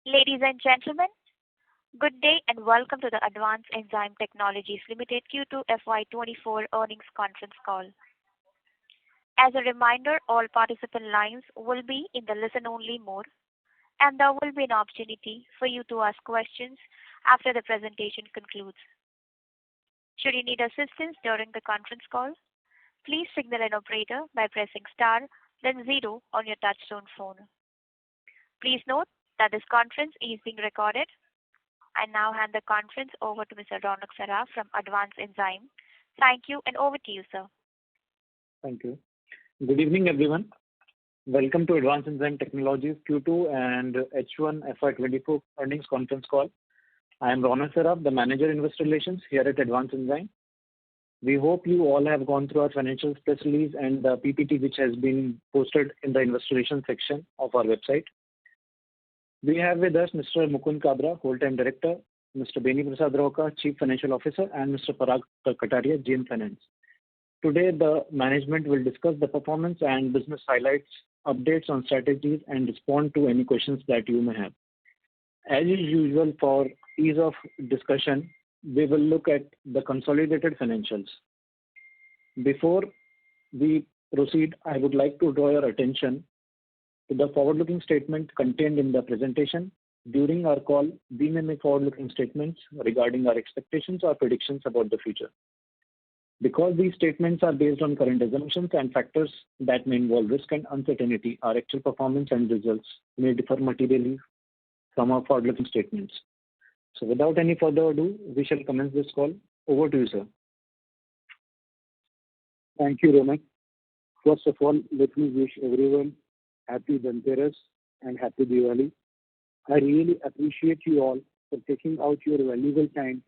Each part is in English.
Ladies and gentlemen, good day and welcome to the Advanced Enzyme Technologies Limited Q2 FY24 earnings conference call. As a reminder, all participant lines will be in the listen-only mode, and there will be an opportunity for you to ask questions after the presentation concludes. Should you need assistance during the conference call, please signal an operator by pressing star, then 0 on your touchtone phone. Please note that this conference is being recorded. I now hand the conference over to Mr. Ronak Saraf from Advanced Enzyme. Thank you, and over to you, sir. Thank you. Good evening, everyone. Welcome to Advanced Enzyme Technologies Q2 and H1 FY24 earnings conference call. I am Ronak Saraf, the Manager Investor Relations here at Advanced Enzyme. We hope you all have gone through our financial press release and the PPT which has been posted in the Investor Relations section of our website. We have with us Mr. Mukund Kabra, Whole-Time Director, Mr. Beni Prasad Rauka, Chief Financial Officer, and Mr. Parag Kataria, GM Finance. Today, the management will discuss the performance and business highlights, updates on strategies, and respond to any questions that you may have. As is usual, for ease of discussion, we will look at the consolidated financials. Before we proceed, I would like to draw your attention to the forward-looking statement contained in the presentation. During our call, we may make forward-looking statements regarding our expectations or predictions about the future. Because these statements are based on current assumptions and factors that may involve risk and uncertainty, our actual performance and results may differ materially from our forward-looking statements. So without any further ado, we shall commence this call. Over to you, sir. Thank you, Ronak. First of all, let me wish everyone Happy Dhanteras and Happy Diwali. I really appreciate you all for taking out your valuable time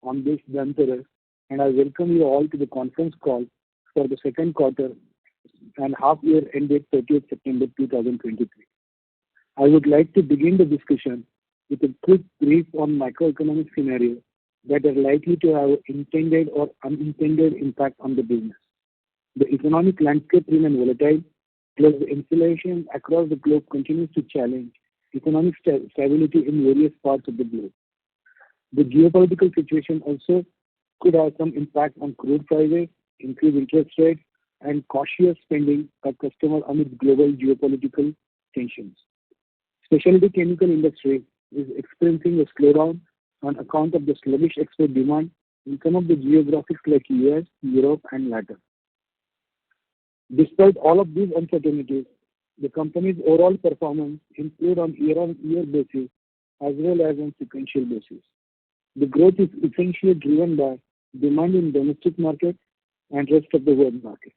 on this Dhanteras, and I welcome you all to the conference call for the second quarter and half year ended 30th September 2023. I would like to begin the discussion with a quick brief on macroeconomic scenarios that are likely to have intended or unintended impact on the business. The economic landscape remains volatile, plus the inflation across the globe continues to challenge economic stability in various parts of the globe. The geopolitical situation also could have some impact on crude prices, increased interest rates, and cautious spending by customers amid global geopolitical tensions. Specialty chemical industry is experiencing a slowdown on account of the sluggish export demand in some of the geographies like US, Europe, and Latin. Despite all of these uncertainties, the company's overall performance improved on year-on-year basis as well as on sequential basis. The growth is essentially driven by demand in domestic market and rest of the world market.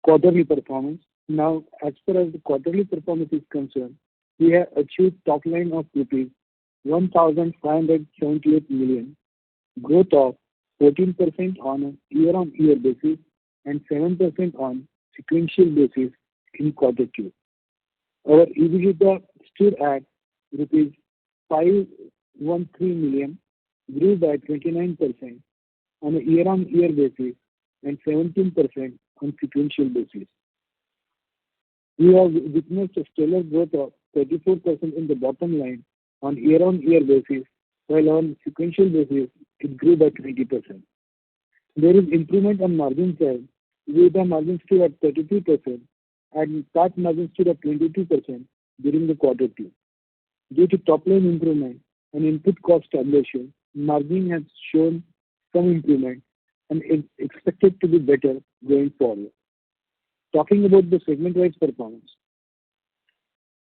Quarterly performance. Now, as far as the quarterly performance is concerned, we have achieved top line of rupees 1,578 million, growth of 14% on a year-on-year basis and 7% on sequential basis in quarter 2. Our EBITDA stood at rupees 513 million, grew by 29% on a year-on-year basis and 17% on sequential basis. We have witnessed a stellar growth of 34% in the bottom line on year-on-year basis, while on sequential basis it grew by 20%. There is improvement on margin side. EBITDA margin stood at 32% and PAT margin stood at 22% during the quarter 2. Due to top line improvement and input cost stabilization, margin has shown some improvement and is expected to be better going forward. Talking about the segment-wise performance.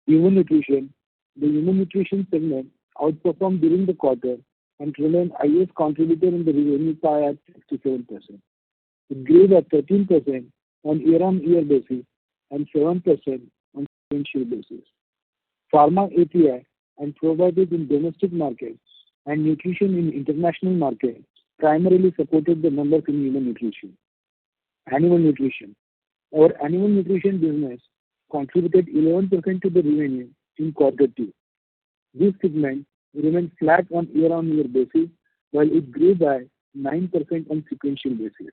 Human Nutrition. The Human Nutrition segment outperformed during the quarter and remained highest contributor in the revenue pie at 67%. It grew by 13% on year-on-year basis and 7% on sequential basis. Pharma API and probiotics in domestic markets and nutrition in international markets primarily supported the numbers in Human Nutrition. Animal Nutrition. Our Animal Nutrition business contributed 11% to the revenue in quarter 2. This segment remained flat on year-on-year basis, while it grew by 9% on sequential basis.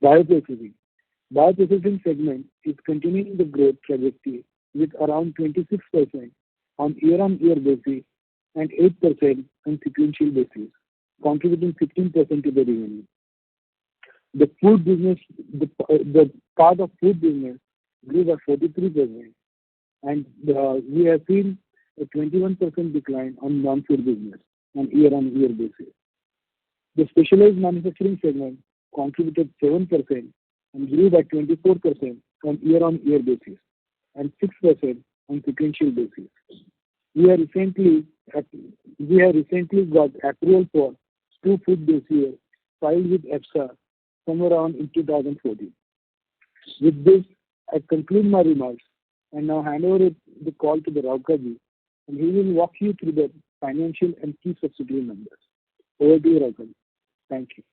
Bioprocessing. Bioprocessing segment is continuing the growth trajectory with around 26% on year-on-year basis and 8% on sequential basis, contributing 15% to the revenue. The food business, the part of food business grew by 43%, and we have seen a 21% decline on non-food business on year-on-year basis. The specialized manufacturing segment contributed 7% and grew by 24% on year-on-year basis and 6% on sequential basis. We have recently got approval for 2 food dossiers filed with EFSA somewhere around in 2014. With this, I conclude my remarks and now hand over the call to the Raukaji, and he will walk you through the financial and key subsidiary numbers. Over to you, Raukaji. Thank you.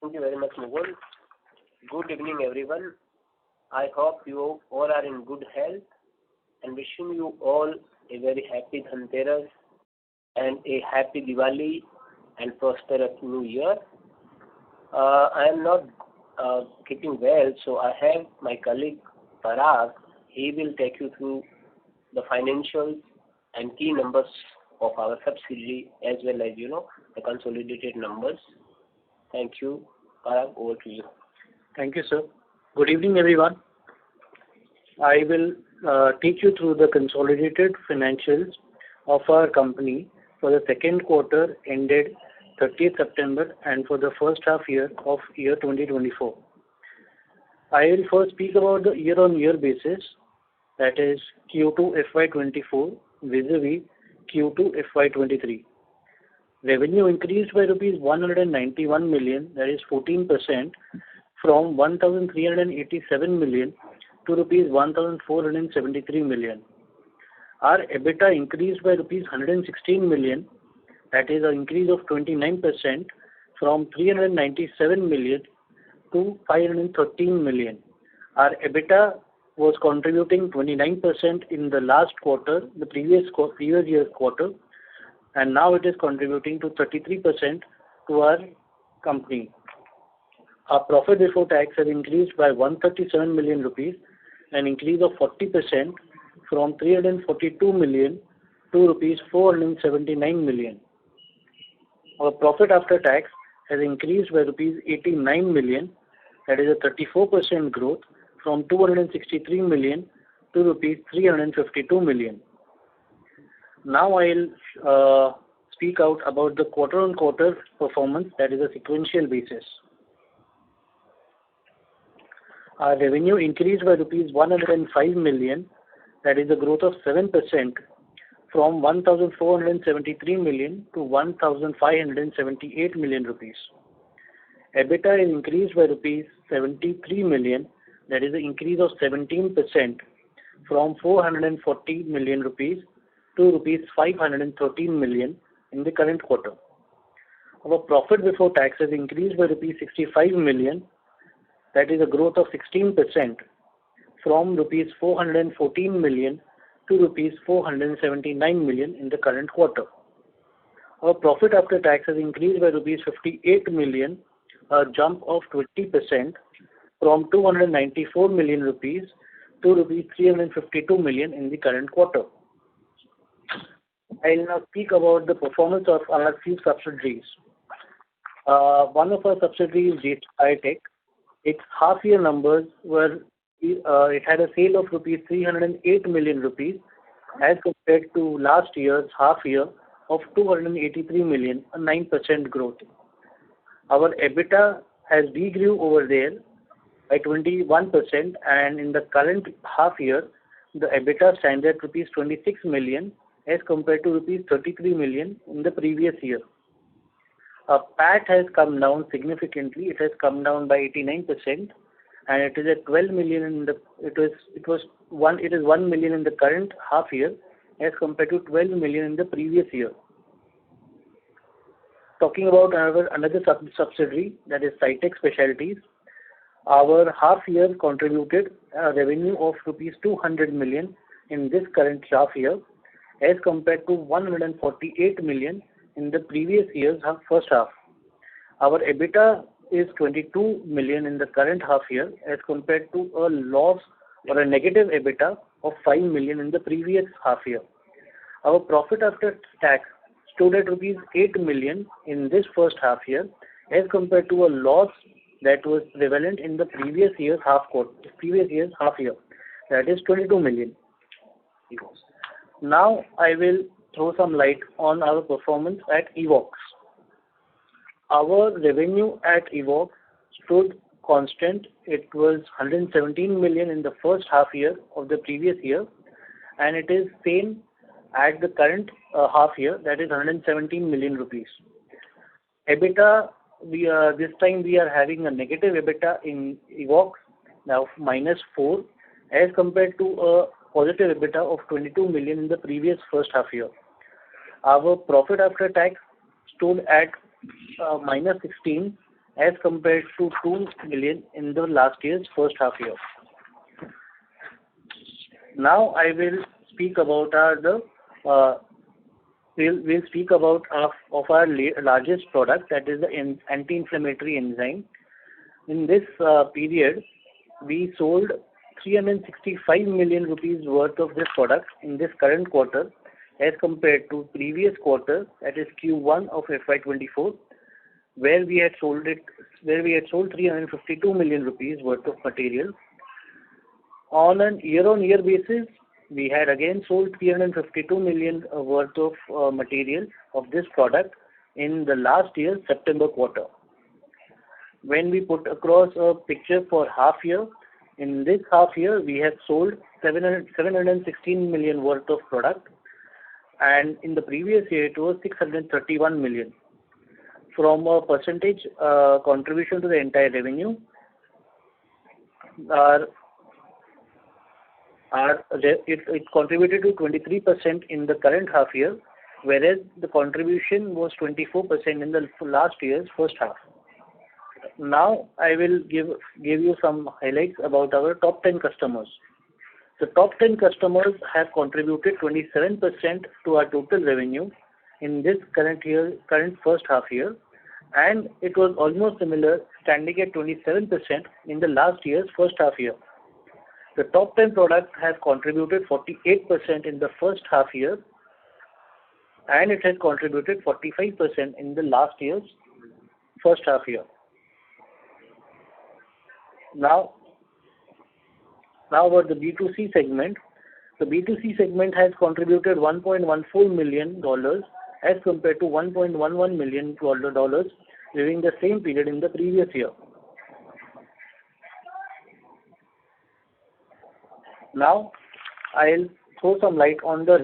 Thank you very much, Mugul. Good evening, everyone. I hope you all are in good health and wishing you all a very happy Dhanteras and a happy Diwali and prosperous New Year. I am not keeping well, so I have my colleague Parag. He will take you through the financials and key numbers of our subsidiary as well as, the consolidated numbers. Thank you. Parag, over to you. Thank you, sir. Good evening, everyone. I will take you through the consolidated financials of our company for the second quarter ended 30th September and for the first half year of year 2024. I will first speak about the year-on-year basis, that is Q2 FY24 vis-a-vis Q2 FY23. Revenue increased by rupees 191 million, that is 14%, from 1,387 million to rupees 1,473 million. Our EBITDA increased by rupees 116 million, that is an increase of 29%, from 397 million to 513 million. Our EBITDA was contributing 29% in the last quarter, the previous year's quarter, and now it is contributing to 33% to our company. Our profit before tax has increased by 137 million rupees, an increase of 40%, from 342 million to rupees 479 million. Our profit after tax has increased by rupees 89 million, that is a 34% growth, from 263 million to rupees 352 million. Now I'll speak out about the quarter-on-quarter performance, that is a sequential basis. Our revenue increased by rupees 105 million, that is a growth of 7%, from 1,473 million to 1,578 million rupees. EBITDA is increased by rupees 73 million, that is an increase of 17%, from 440 million rupees to rupees 513 million in the current quarter. Our profit before tax has increased by rupees 65 million, that is a growth of 16%, from rupees 414 million to rupees 479 million in the current quarter. Our profit after tax has increased by rupees 58 million, a jump of 20%, from 294 million rupees to rupees 352 million in the current quarter. I will now speak about the performance of our few subsidiaries. One of our subsidiaries is Biotech. Its half-year numbers were, it had a sale of rupees 308 million rupees as compared to last year's half-year of 283 million, a 9% growth. Our EBITDA has degrew over there by 21%, and in the current half-year, the EBITDA stands at rupees 26 million as compared to rupees 33 million in the previous year. Our PAT has come down significantly. It has come down by 89%, and it is at 12 million in the it is 1 million in the current half year as compared to 12 million in the previous year. Talking about another subsidiary, that is SciTech Specialties, our half year contributed a revenue of rupees 200 million in this current half year as compared to 148 million in the previous year's first half. Our EBITDA is 22 million in the current half year as compared to a loss or a negative EBITDA of 5 million in the previous half year. Our profit after tax stood at rupees 8 million in this first half year as compared to a loss that was prevalent in the previous year's half year, that is 22 million. Now I will throw some light on our performance at Evox. Our revenue at Evox stood constant. It was 117 million in the first half year of the previous year, and it is same at the current half year, that is 117 million rupees. EBITDA, this time we are having a negative EBITDA in Evox, now -4, as compared to a positive EBITDA of 22 million in the previous first half year. Our profit after tax stood at -16 as compared to 2 million in the last year's first half year. Now I will speak about we'll speak about our largest product, that is the anti-inflammatory enzyme. In this period, we sold 365 million rupees worth of this product in this current quarter as compared to previous quarter, that is Q1 of FY24, where we had sold 352 million rupees worth of material. On an year-on-year basis, we had again sold 352 million worth of material of this product in the last year's September quarter. When we put across a picture for half year, in this half year we have sold 716 million worth of product, and in the previous year it was 631 million. From a percentage contribution to the entire revenue, it contributed to 23% in the current half year, whereas the contribution was 24% in the last year's first half. Now I will give you some highlights about our top 10 customers. The top 10 customers have contributed 27% to our total revenue in this current first half year, and it was almost similar, standing at 27% in the last year's first half year. The top 10 products have contributed 48% in the first half year, and it has contributed 45% in the last year's first half year. Now about the B2C segment. The B2C segment has contributed $1.14 million as compared to $1.11 million during the same period in the previous year. Now I'll throw some light on the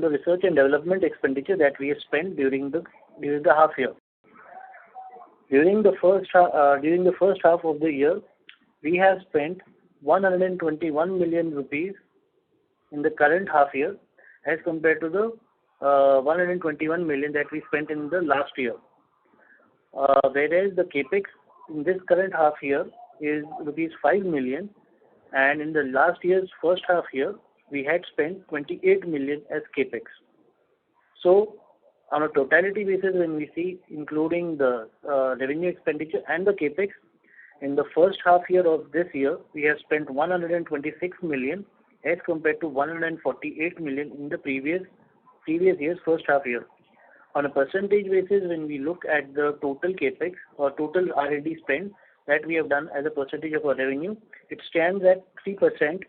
research and development expenditure that we have spent during the half year. During the first half of the year, we have spent 121 million rupees in the current half year as compared to the 121 million that we spent in the last year. Whereas the capex in this current half year is rupees 5 million, and in the last year's first half year we had spent 28 million as capex. So on a totality basis, when we see including the revenue expenditure and the capex, in the first half year of this year we have spent 126 million as compared to 148 million in the previous year's first half year. On a percentage basis, when we look at the total capex or total R&D spend that we have done as a percentage of our revenue, it stands at 3%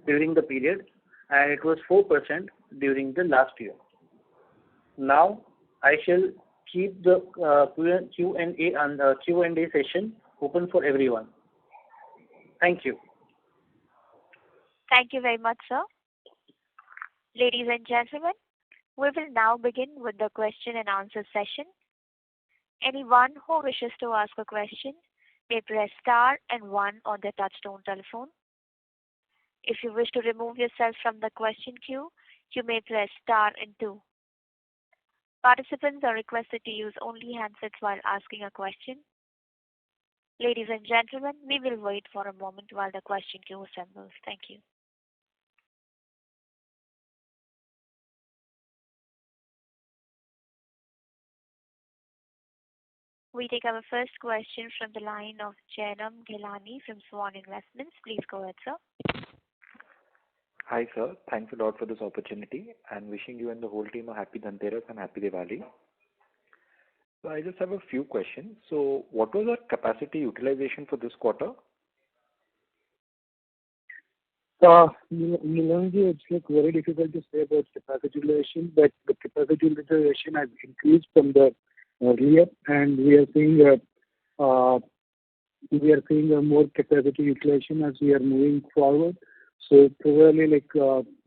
during the period, and it was 4% during the last year. Now I shall keep the Q&A session open for everyone. Thank you. Thank you very much, sir. Ladies and gentlemen, we will now begin with the question and answer session. Anyone who wishes to ask a question may press star and 1 on their touchtone telephone. If you wish to remove yourself from the question queue, you may press star and 2. Participants are requested to use only handsets while asking a question. Ladies and gentlemen, we will wait for a moment while the question queue assembles. Thank you. We take our first question from the line of Jainam Ghelani from Swan Investments. Please go ahead, sir. Hi, sir. Thanks a lot for this opportunity and wishing you and the whole team a happy Dhanteras and happy Diwali. So I just have a few questions. So what was our capacity utilization for this quarter? Nilanji, it's like very difficult to say about capacity utilization, but the capacity utilization has increased from the earlier, and we are seeing a more capacity utilization as we are moving forward. So probably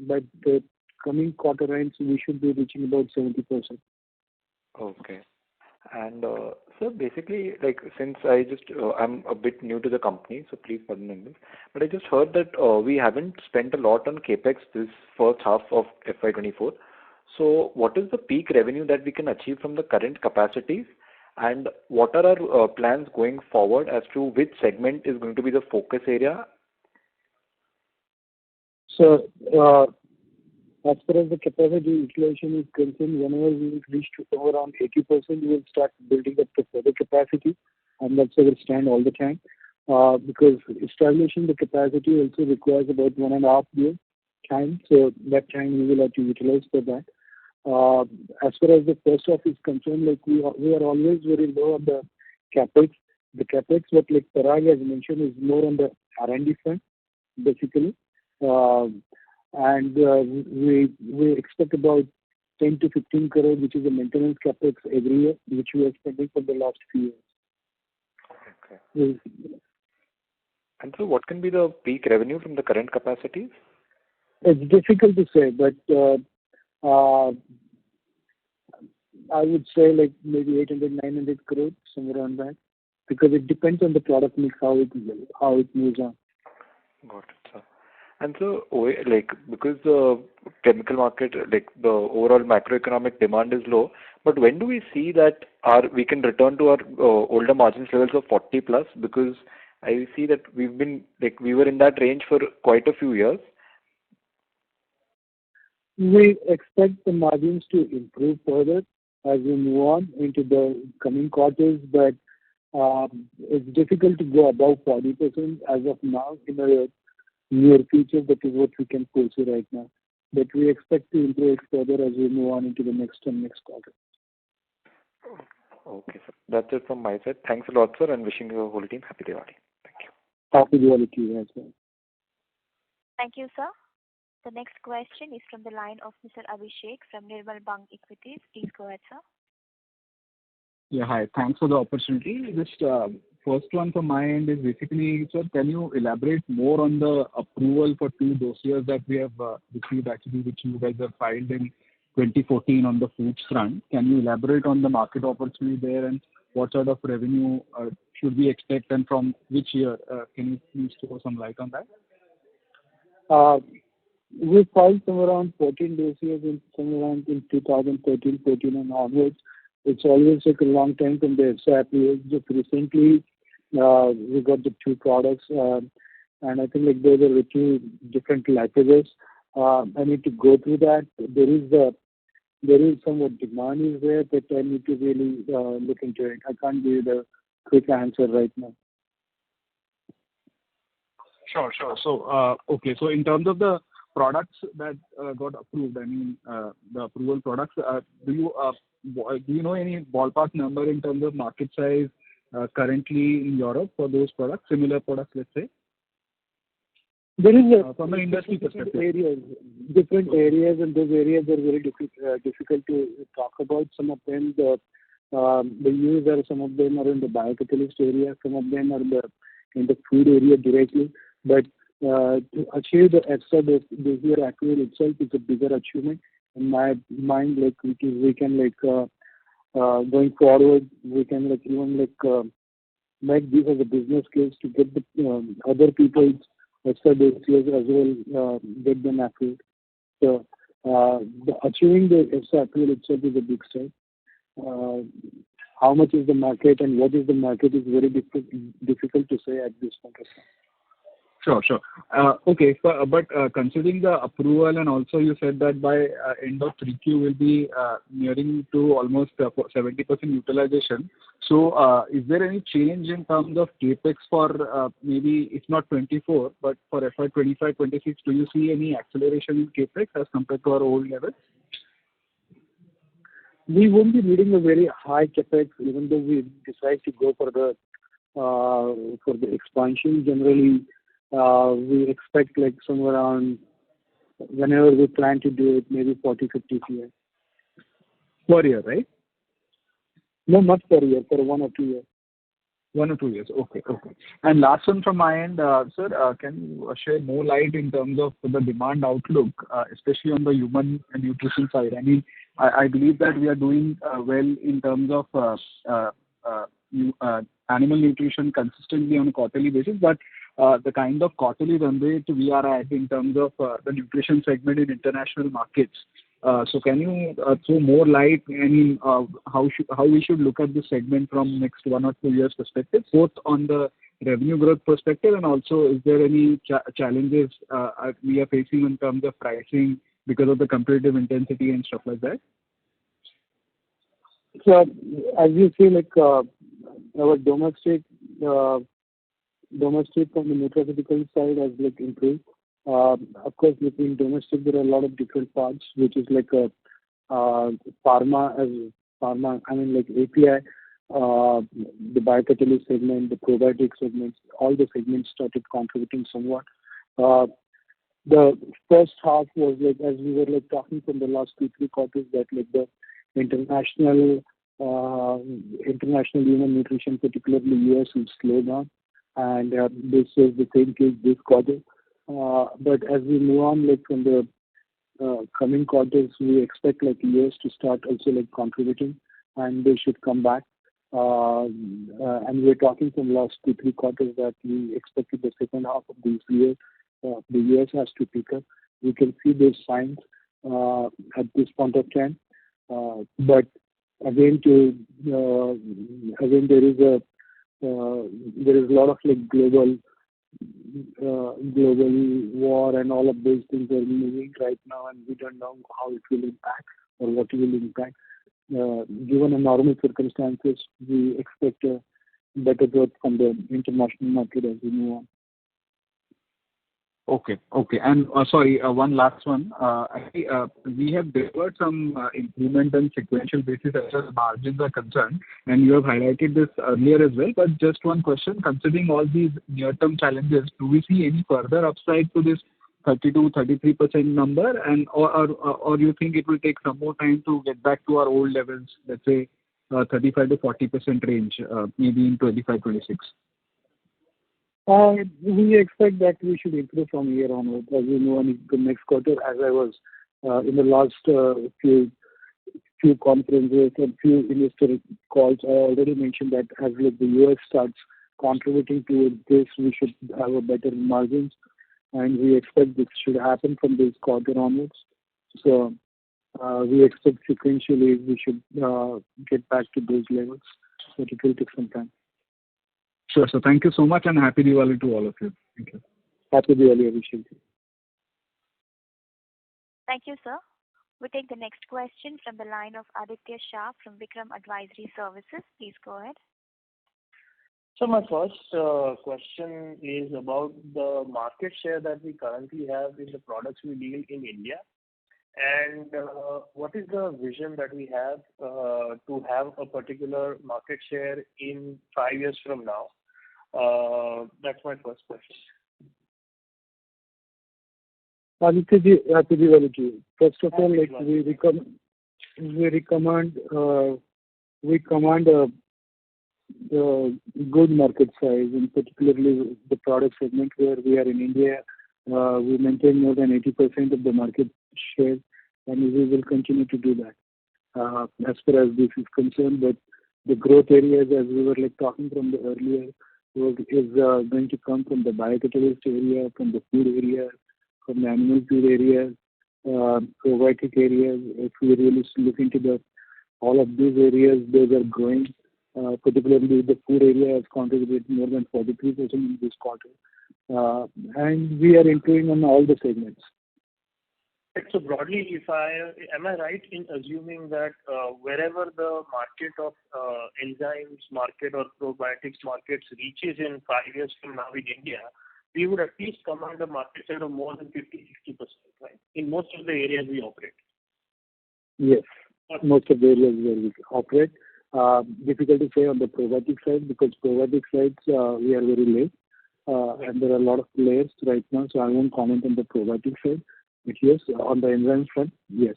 by the coming quarter ends, we should be reaching about 70%. Okay. And sir, basically, since I'm a bit new to the company, so please pardon me, but I just heard that we haven't spent a lot on capex this first half of FY24. So what is the peak revenue that we can achieve from the current capacities, and what are our plans going forward as to which segment is going to be the focus area? So as far as the capacity utilization is concerned, whenever we reach to around 80%, we will start building up the further capacity, and that's where we stand all the time. Because establishing the capacity also requires about 1.5 years time, so that time we will have to utilize for that. As far as the first half is concerned, we are always very low on the capex. The capex, what Parag has mentioned, is more on the R&D front, basically. And we expect about 10 to 15 crore, which is a maintenance capex every year, which we are spending for the last few years. Okay. And so what can be the peak revenue from the current capacities? It's difficult to say, but I would say maybe 800, 900 crores, somewhere around that, because it depends on the product mix, how it moves on. Got it, sir. And so, because the chemical market, the overall macroeconomic demand is low, but when do we see that we can return to our older margins levels of 40 plus? Because I see that we were in that range for quite a few years. We expect the margins to improve further as we move on into the coming quarters, but it's difficult to go above 40% as of now in the near future. That is what we can foresee right now. But we expect to improve it further as we move on into the next quarter. Okay, sir. That's it from my side. Thanks a lot, sir, and wishing your whole team happy Diwali. Thank you. Happy Diwali to you as well. Thank you, sir. The next question is from the line of Mr. Abhishek from Nirmal Bang Equities. Please go ahead, sir. Yeah, hi. Thanks for the opportunity. Just first one from my end is basically, sir, can you elaborate more on the approval for 2 dossiers that we have received, actually, which you guys have filed in 2014 on the foods front? Can you elaborate on the market opportunity there and what sort of revenue should we expect and from which year? Can you please throw some light on that? We filed somewhere around 14 dossiers in 2013, 14 and onwards. It's always a long time from the FY. Just recently, we got the 2 products, and I think those are the 2 different lipases. I need to go through that. There is somewhat demand is there, but I need to really look into it. I can't give you the quick answer right now. Sure. So, okay. So in terms of the products that got approved, I mean, the approval products, do you know any ballpark number in terms of market size currently in Europe for those products, similar products, let's say? There is from an industry perspective. Different areas, and those areas are very difficult to talk about. Some of them, the use are, some of them are in the biocatalyst area, some of them are in the food area directly. But to achieve the extra dossier approval itself is a bigger achievement. In my mind, we can going forward, we can even make these as a business case to get the other people's extra dossiers as well, get them approved. So achieving the extra approval itself is a big step. How much is the market and what is the market is very difficult to say at this point of time. Sure, sure. Okay. But considering the approval and also you said that by end of 3Q will be nearing to almost 70% utilization. So, is there any change in terms of CapEx for maybe if not 24, but for FY 25, 26, do you see any acceleration in CapEx as compared to our old level? We won't be needing a very high capex, even though we decide to go for the expansion. Generally, we expect like somewhere around, whenever we plan to do it, maybe 40-50 crore. Per year, right? No, not per year, for 1 or 2 years. 1 or 2 years. Okay, okay. And last one from my end, sir, can you share more light in terms of the demand outlook, especially on the human nutrition side? I mean, I believe that we are doing well in terms of animal nutrition consistently on a quarterly basis, but the kind of quarterly run rate we are at in terms of the nutrition segment in international markets. So can you throw more light, I mean, how we should look at this segment from next 1 or 2 years perspective, both on the revenue growth perspective and also is there any challenges we are facing in terms of pricing because of the competitive intensity and stuff like that? So, as you see, like our domestic from the nutraceutical side has like improved. Of course, within domestic there are a lot of different parts, which is like a pharma. I mean, like API, the biocatalyst segment, the probiotic segments, all the segments started contributing somewhat. The first half was like, as we were like talking from the last 2-3 quarters, that like the international human nutrition, particularly US, will slow down, and this is the same case this quarter. But as we move on, like from the coming quarters, we expect like US to start also like contributing, and they should come back. And we're talking from last 2-3 quarters that we expected the second half of this year, the US has to pick up. We can see those signs at this point of time. But again, there is a lot of like global war and all of those things are moving right now, and we don't know how it will impact or what it will impact. Given a normal circumstances, we expect a better growth from the international market as we move on. Okay. Okay. And sorry, one last one. We have delivered some improvement on sequential basis as far as margins are concerned, and you have highlighted this earlier as well. But just one question, considering all these near-term challenges, do we see any further upside to this 32-33% number, and or you think it will take some more time to get back to our old levels, let's say 35-40% range, maybe in 25-26? We expect that we should improve from here onwards as we move on into the next quarter. As I was in the last few conferences and few investor calls, I already mentioned that as like the US starts contributing to this, we should have a better margins, and we expect this should happen from this quarter onwards. So we expect sequentially we should get back to those levels, but it will take some time. Sure. So thank you so much, and happy Diwali to all of you. Thank you. Happy Diwali, Abhishek. Thank you, sir. We take the next question from the line of Aditya Shah from Vikram Advisory Services. Please go ahead. So my first question is about the market share that we currently have in the products we deal in India, and what is the vision that we have to have a particular market share in 5 years from now? That's my first question. Aditya, happy Diwali to you. First of all, like we command a good market size, and particularly the product segment where we are in India. We maintain more than 80% of the market share, and we will continue to do that as far as this is concerned. But the growth areas, as we were like talking from the earlier, is going to come from the biocatalyst area, from the food area, from the animal feed area, probiotic areas. If we really look into all of these areas, those are growing. Particularly the food area has contributed more than 43% in this quarter. and we are entering on all the segments. So broadly, am I right in assuming that wherever the market of enzymes market or probiotics markets reaches in 5 years from now in India, we would at least command a market share of more than 50-60%, right? In most of the areas we operate. Yes, most of the areas where we operate. Difficult to say on the probiotic side because probiotic sides we are very late and there are a lot of players right now, so I won't comment on the probiotic side. But yes, on the enzyme front, yes.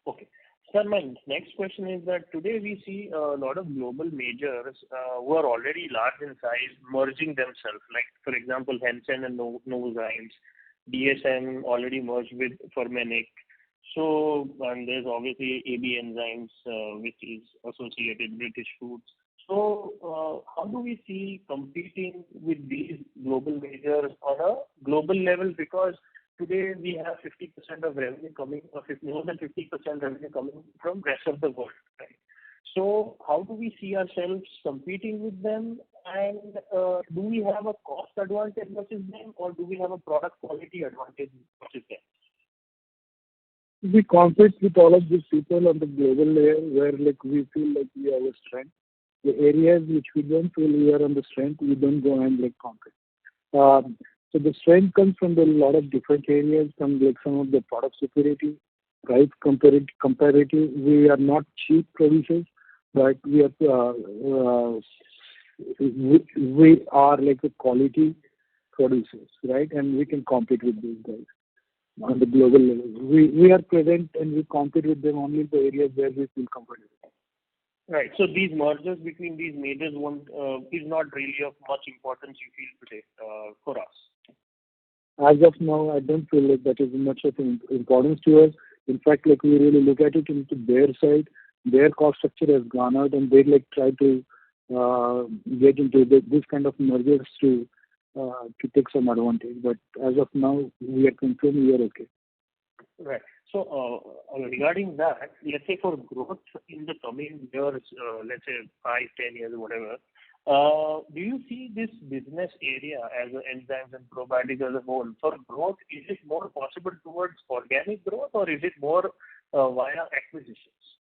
Okay. Sir, my next question is that today we see a lot of global majors who are already large in size merging themselves. Like, for example, Hansen and Novozymes, DSM already merged with Fermenic. So, and there's obviously AB Enzymes, which is associated British Foods. So, how do we see competing with these global majors on a global level? Because today we have 50% of revenue coming, or more than 50% revenue coming from rest of the world, right? So how do we see ourselves competing with them? And do we have a cost advantage versus them, or do we have a product quality advantage versus them? We compete with all of these people on the global layer where like we feel like we have a strength. The areas which we don't feel we are on the strength, we don't go and like compete. So the strength comes from a lot of different areas, from like some of the product superiority, price comparative. We are not cheap producers, but we are like a quality producers, right? And we can compete with these guys on the global level. We are present and we compete with them only in the areas where we feel comfortable. Right. So these mergers between these majors is not really of much importance, you feel, today for us. As of now, I don't feel like that is much of an importance to us. In fact, like we really look at it into their side, their cost structure has gone out, and they like try to get into this kind of mergers to take some advantage. But as of now, we are confirmed we are okay. Right. So regarding that, let's say for growth in the coming years, let's say 5, 10 years, whatever. Do you see this business area as enzymes and probiotics as a whole for growth? Is it more possible towards organic growth, or is it more via acquisitions?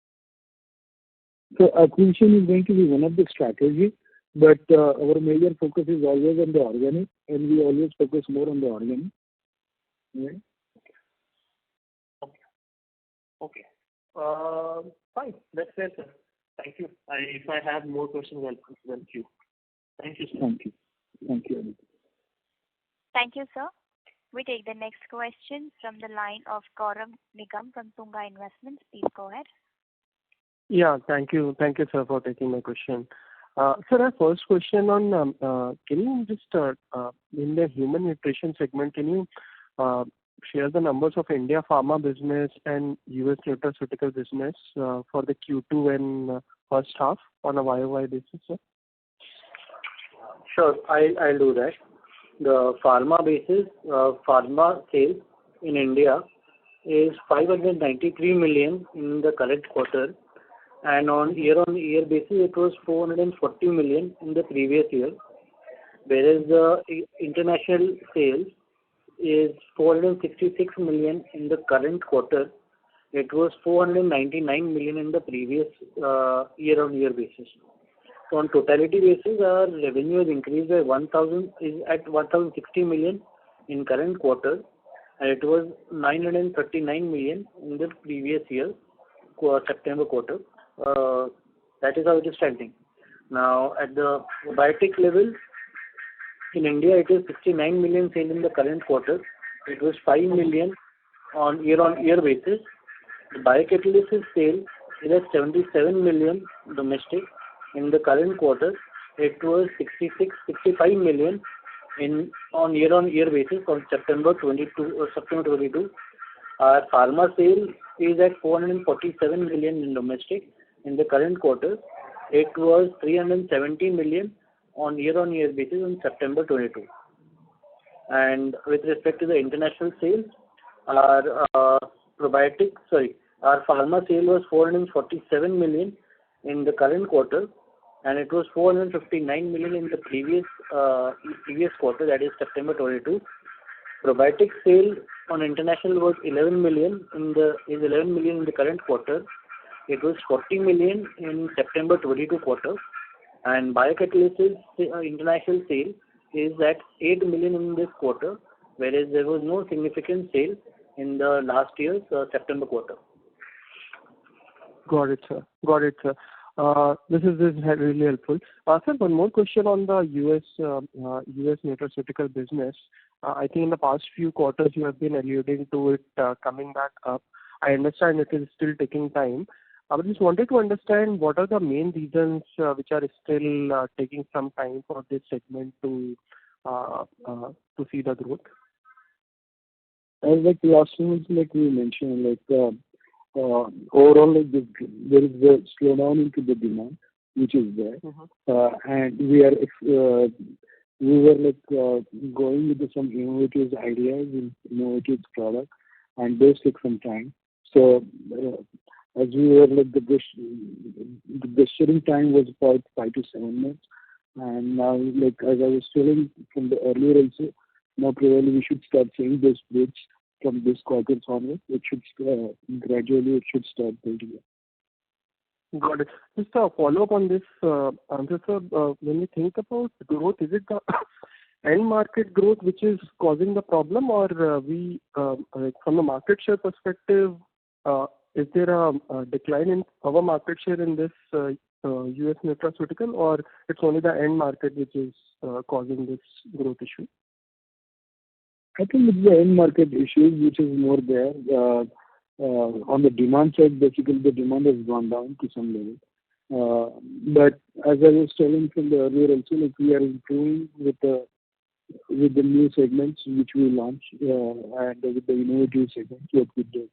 So acquisition is going to be one of the strategies, but our major focus is always on the organic, and we always focus more on the organic. Right? Okay. Fine. That's fair, sir. Thank you. If I have more questions, I'll put them to you. Thank you, sir. Thank you. Thank you. Thank you, sir. We take the next question from the line of Gaurav Nigam from Tunga Investments. Please go ahead. Yeah, thank you. Thank you, sir, for taking my question. Sir, our first question on, can you just, in the human nutrition segment, can you share the numbers of India pharma business and US nutraceutical business for the Q2 and first half on a YOY basis, sir? Sure, I'll do that. The pharma basis, pharma sales in India is 593 million in the current quarter, and on year-on-year basis it was 440 million in the previous year, whereas the international sales is 466 million in the current quarter. It was 499 million in the previous year-on-year basis. So on totality basis, our revenue has increased by 1,060 million in current quarter, and it was 939 million in the previous year, September quarter. That is how it is trending. Now at the probiotic level, in India it is 69 million sale in the current quarter. It was 5 million on year-on-year basis. The biocatalysis sale is at 77 million domestic. In the current quarter, it was 65 million on year-on-year basis on September 22. Our pharma sale is at 447 million in domestic. In the current quarter, it was 370 million on year-on-year basis on September 22. And with respect to the international sales, our pharma sale was 447 million in the current quarter, and it was 459 million in the previous quarter, that is September 22. Probiotic sale on international was 11 million in the current quarter. It was 40 million in September 22 quarter, and biocatalysis international sale is at 8 million in this quarter, whereas there was no significant sale in the last year's September quarter. Got it, sir. This is really helpful. Sir, one more question on the US nutraceutical business. I think in the past few quarters you have been alluding to it coming back up. I understand it is still taking time. I just wanted to understand what are the main reasons which are still taking some time for this segment to see the growth. As like last month, like we mentioned, overall, like there is a slowdown into the demand, which is there, and we were going with some innovative ideas and innovative products, and those took some time. So as we were the sharing time was about 5 to 7 months, and now as I was telling from the earlier also, now probably we should start seeing those fruits from this quarter onward. It should gradually start building up. Got it. Just a follow-up on this answer, sir. When you think about growth, is it the end market growth which is causing the problem, or from a market share perspective, is there a decline in our market share in this US nutraceutical, or it's only the end market which is causing this growth issue? I think it's the end market issues which is more there. On the demand side, basically the demand has gone down to some level. But as I was telling from the earlier also, we are improving with the new segments which we launched and with the innovative segments what we did.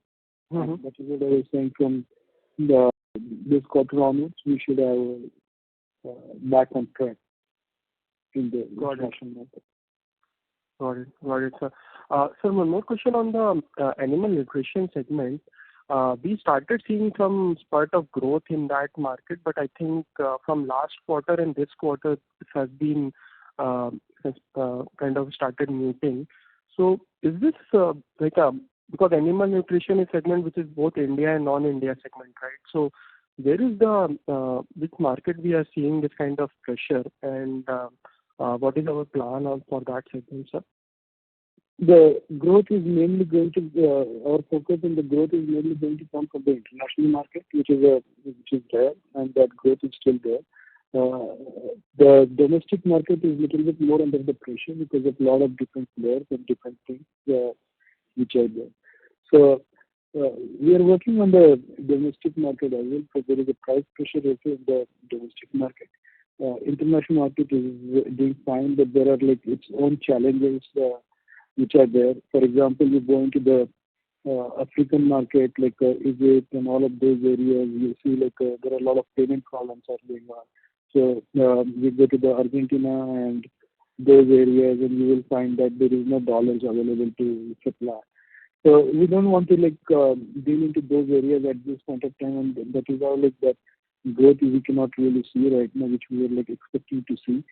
That is what I was saying from this quarter onwards, we should have back on track in the international market. Got it, sir. Sir, one more question on the animal nutrition segment. We started seeing some spurt of growth in that market, but I think from last quarter and this quarter, it has been kind of started muting. So is this because animal nutrition is segment which is both India and non-India segment, right? So where is which market we are seeing this kind of pressure, and what is our plan for that segment, sir? The growth is mainly going to our focus, and the growth is mainly going to come from the international market, which is there, and that growth is still there. The domestic market is a little bit more under the pressure because of a lot of different players and different things which are there. So we are working on the domestic market as well, because there is a price pressure also in the domestic market. International market is doing fine, but there are its own challenges which are there. For example, you go into the African market, Egypt and all of those areas, you see there are a lot of payment problems are going on. So you go to the Argentina and those areas, and you will find that there is no dollars available to supply. So we don't want to deal into those areas at this point of time, and that is how that growth we cannot really see right now, which we were expecting to see,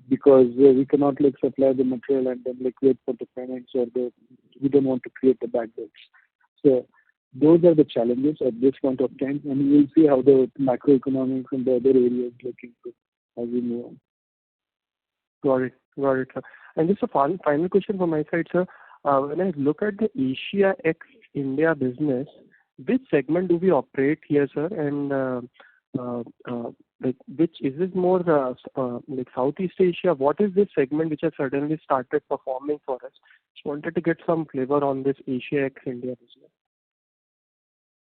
because we cannot supply the material and then wait for the payments, or we don't want to create the back debts. So those are the challenges at this point of time, and we'll see how the macroeconomics and the other areas looking as we move on. Got it, sir. And just a final question from my side, sir. When I look at the Asia ex-India business, which segment do we operate here, sir? And which is this more Southeast Asia? What is this segment which has suddenly started performing for us? Just wanted to get some flavor on this Asia ex-India business.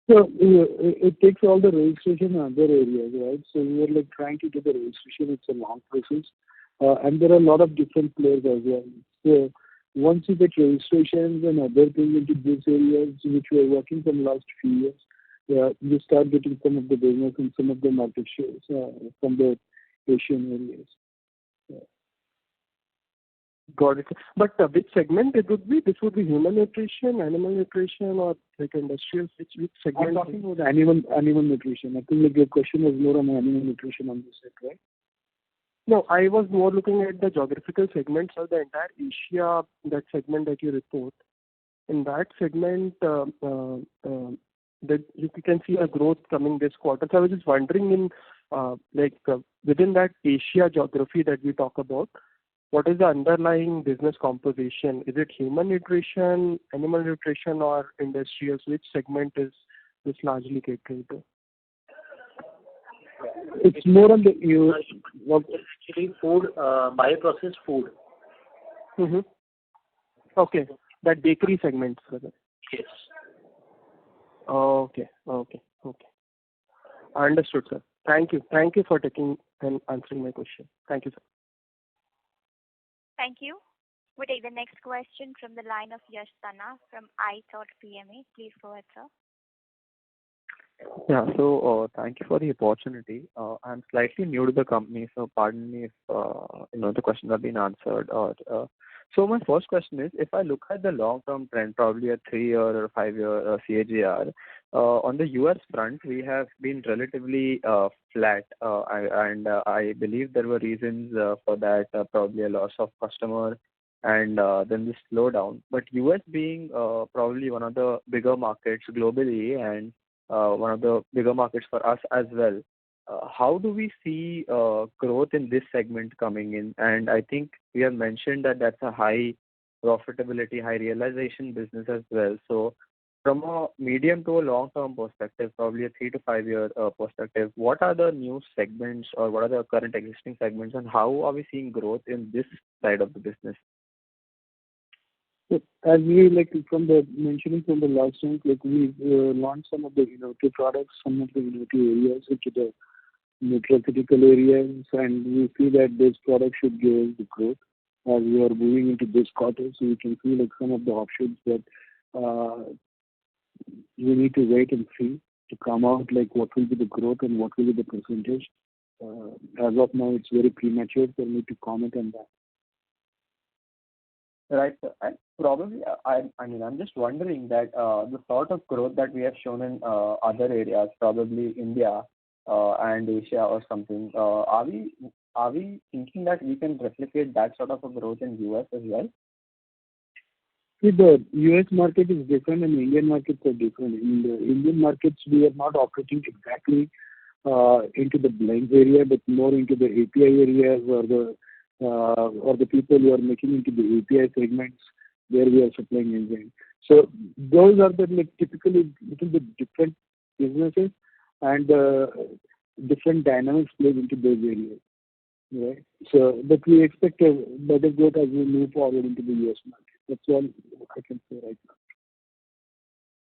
So it takes all the registration in other areas, right? So we were trying to do the registration. It's a long process, and there are a lot of different players as well. So once you get registrations and other things into these areas, which we are working for the last few years, you start getting some of the business and some of the market shares from the Asian areas. Got it. But which segment it would be? This would be human nutrition, animal nutrition, or like industrial? Which I'm segment? talking about animal nutrition. I think like your question was more on animal nutrition on this side, right? No, I was more looking at the geographical segments of the entire Asia, that segment that you report. In that segment, that you can see a growth coming this quarter. So I was just wondering within that Asia geography that we talk about, what is the underlying business composition? Is it human nutrition, animal nutrition, or industrials? Which segment is this largely catering to? It's more on the Actually, food, bioprocessed food. Mm-hmm. Okay, that bakery segment, sir. Yes. Okay. Understood, sir. Thank you for taking and answering my question. Thank you, sir. Thank you. We take the next question from the line of Yash Tanna from iThought PMA. Please go ahead, sir. Yeah. So, thank you for the opportunity. I'm slightly new to the company, so pardon me if the questions have been answered. So my first question is, if I look at the long-term trend, probably a 3-year or 5-year CAGR, on the US front, we have been relatively flat, I believe there were reasons for that, probably a loss of customer and then the slowdown. But US being probably one of the bigger markets globally and one of the bigger markets for us as well. How do we see growth in this segment coming in? And I think we have mentioned that that's a high profitability, high realization business as well. So from a medium to a long-term perspective, probably a 3 to 5-year perspective, what are the new segments or what are the current existing segments, and how are we seeing growth in this side of the business? So as we mentioning from the last time, we launched some of the innovative products, some of the innovative areas into the nutraceutical areas, and we see that this product should give us the growth as we are moving into this quarter. So we can see some of the options that we need to wait and see to come out what will be the growth and what will be the percentage. As of now, it's very premature for me to comment on that. Right. And probably, I'm just wondering that the sort of growth that we have shown in other areas, probably India and Asia or something, are we thinking that we can replicate that sort of a growth in US as well? See, the US market is different and the Indian markets are different. In the Indian markets, we are not operating exactly into the blends area, but more into the API areas or the people who are making into the API segments where we are supplying enzyme. So those are the typically little bit different businesses and different dynamics played into those areas. Right. So, but we expect a better growth as we move forward into the US market. That's all I can say right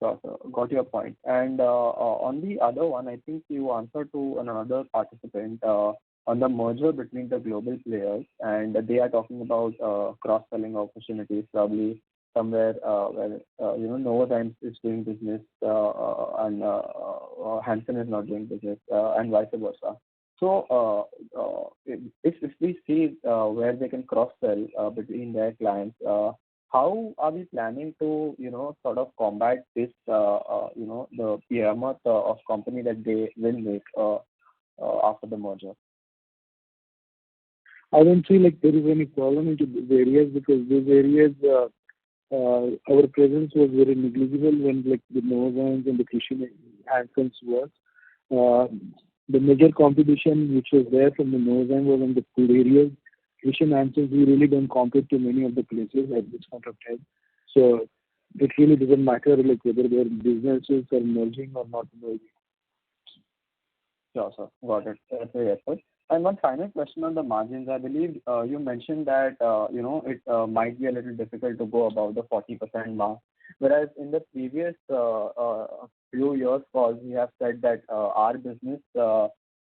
now. Got your point. And on the other one, I think you answered to another participant on the merger between the global players, and they are talking about cross-selling opportunities, probably somewhere where Novozymes is doing business and Hansen is not doing business, and vice versa. So if we see where they can cross-sell between their clients, how are we planning to sort of combat this the pyramid of company that they will make after the merger? I don't feel like there is any problem into these areas because these areas our presence was very negligible when the Novozymes and the Christian Hansen's was. The major competition which was there from the Novozymes was in the food areas. Christian Hansen's, we really don't compete to many of the places at this point of time. So it really doesn't matter whether their businesses are merging or not merging. Sure, sir. Got it. That's very helpful. And one final question on the margins. I believe you mentioned that it might be a little difficult to go above the 40% mark. Whereas in the previous few years calls, we have said that our business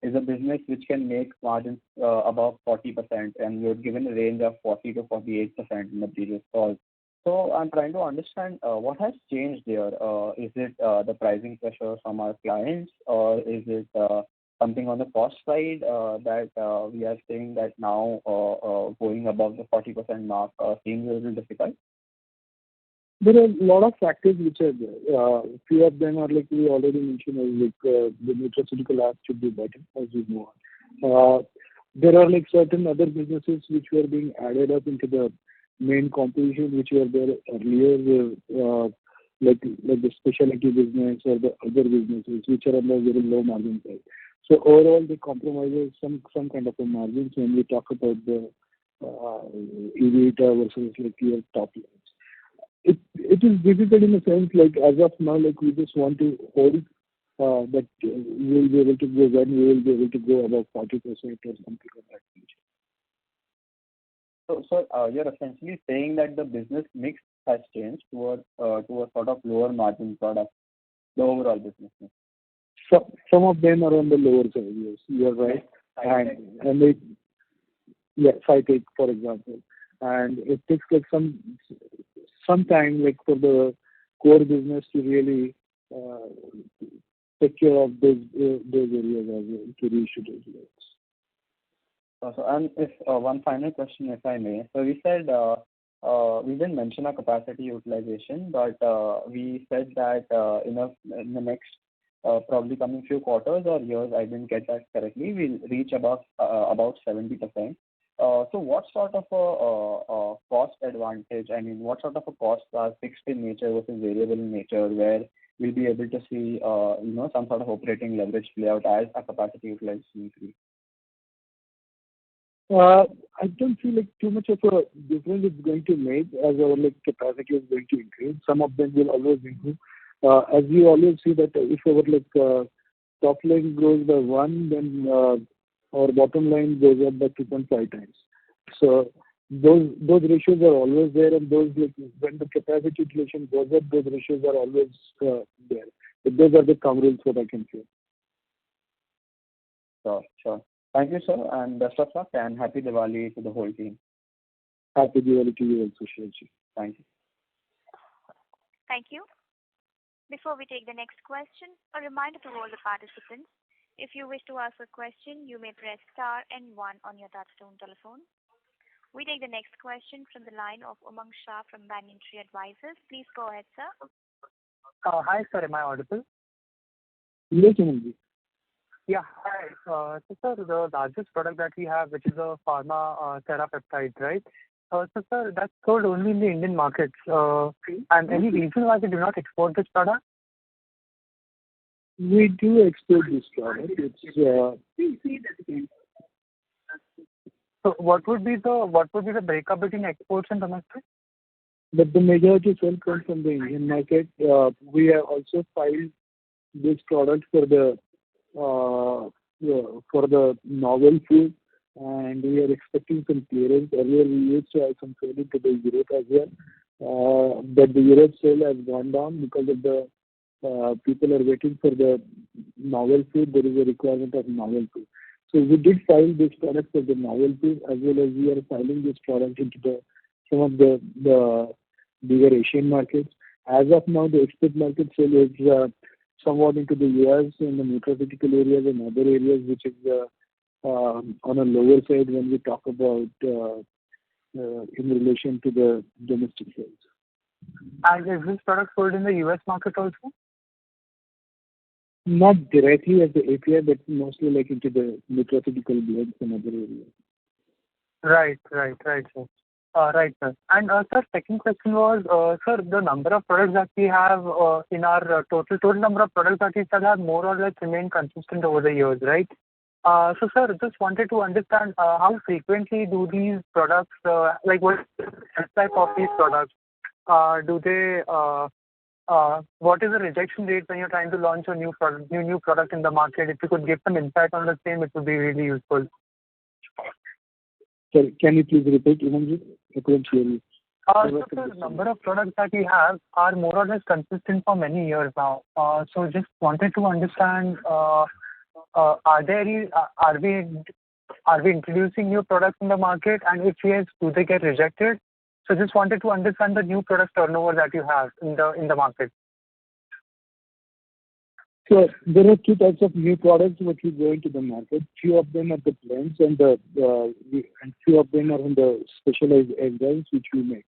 is a business which can make margins above 40%, and we have given a range of 40 to 48% in the previous calls. So I'm trying to understand what has changed there. Is it the pricing pressure from our clients, or is it something on the cost side that we are saying that now going above the 40% mark seems a little difficult? There are a lot of factors which are there. Few of them are like we already mentioned, the nutraceutical app should be better as we move on. There are like certain other businesses which were being added up into the main composition, which were there earlier, like the specialty business or the other businesses which are on the very low margin side. So overall, they compromises some kind of a margins when we talk about the EBITDA versus like your top lines. It is difficult in a sense, like as of now, like we just want to hold that we will be able to go when we will be able to go above 40% or something like that. So you're essentially saying that the business mix has changed towards to a sort of lower margin product, the overall business mix. So some of them are on the lower side. Yes, you are right. And they, yeah, Cytec, for example, and it takes like some time, like for the core business to really take care of those areas as well to reach to those levels. So, and if one final question, if I may. So we said we didn't mention our capacity utilization, but we said that in the next probably coming few quarters or years, I didn't get that correctly, we'll reach about 70%. So what sort of a cost advantage, I mean, what sort of a costs are fixed in nature versus variable in nature, where we'll be able to see, some sort of operating leverage play out as a capacity utilization increase? I don't feel like too much of a difference it's going to make as our like capacity is going to increase. Some of them will always improve. As you always see that if our like top line grows by 1, then our bottom line goes up by 2.5 times. So those ratios are always there, and those like when the capacity utilization goes up, those ratios are always there. But those are the thumb rules what I can say. Sure. Thank you, sir, and best of luck, and happy Diwali to the whole team. Happy Diwali to you also, Shreyaji. Thank you. Thank you. Before we take the next question, a reminder to all the participants, if you wish to ask a question, you may press star and 1 on your touchtone telephone. We take the next question from the line of Umang Shah from Banyan Tree Advisors. Please go ahead, sir. Hi, sir. Am I audible? Yes, Umang. Yeah. Hi. So, sir, the largest product that we have, which is a pharma therapeptide, right? So, sir, that's sold only in the Indian markets. And any reason why we do not export this product? We do export this product. So, what would be the breakup between exports and domestic? But the majority sale comes from the Indian market. We have also filed this product for the novel food, and we are expecting some clearance. Earlier we used to have some selling to the Europe as well, but the Europe sale has gone down because of the people are waiting for the novel food. There is a requirement of novel food. So we did file this product for the novel food, as well as we are filing this product into some of the bigger Asian markets. As of now, the export market sale is somewhat into the US in the nutraceutical areas and other areas, which is on a lower side when we talk about in relation to the domestic sales. And is this product sold in the US market also? Not directly as the API, but mostly like into the nutraceutical blends and other areas. Right, sir. Right, sir. And sir, second question was, sir, the number of products that we have in our total number of products that we still have more or less remained consistent over the years, right? So, sir, just wanted to understand how frequently do these products, like what type of these products, what is the rejection rate when you're trying to launch a new product in the market? If you could give some insight on the same, it would be really useful. Sorry, can you please repeat, Imanji? I couldn't hear you. So the number of products that we have are more or less consistent for many years now. So just wanted to understand, are we introducing new products in the market, and if yes, do they get rejected? So just wanted to understand the new product turnover that you have in the market. So there are two types of new products which we go into the market. Few of them are the blends and and few of them are in the specialized enzymes which we make.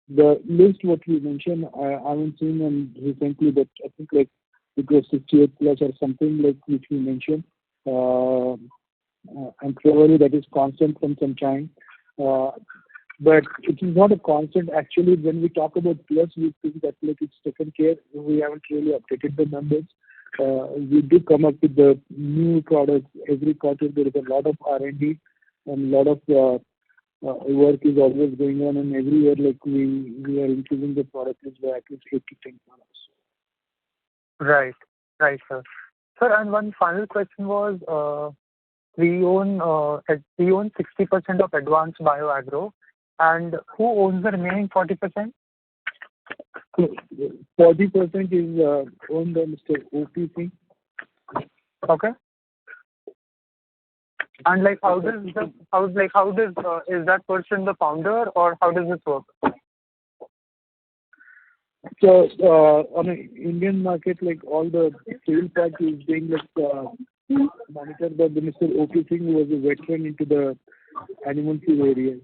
The list what we mentioned, I haven't seen them recently, but I think like it was 68 plus or something like which we mentioned. And probably that is constant from some time. But it is not a constant. Actually, when we talk about plus, we think that like it's taken care. We haven't really updated the numbers. We do come up with the new products every quarter. There is a lot of R&D and a lot of work is always going on, and every year like we are increasing the product list by at least 8 to 10 products. Right. Right, sir. Sir, and one final question was, we own 60% of Advanced Bioagro, and who owns the remaining 40%? 40% is owned by Mr. OPC. Okay. And like, how does is that person the founder, or how does this work? So on an Indian market, like all the sales part is being like monitored by the Mr. OPC, who was a veteran into the animal feed area.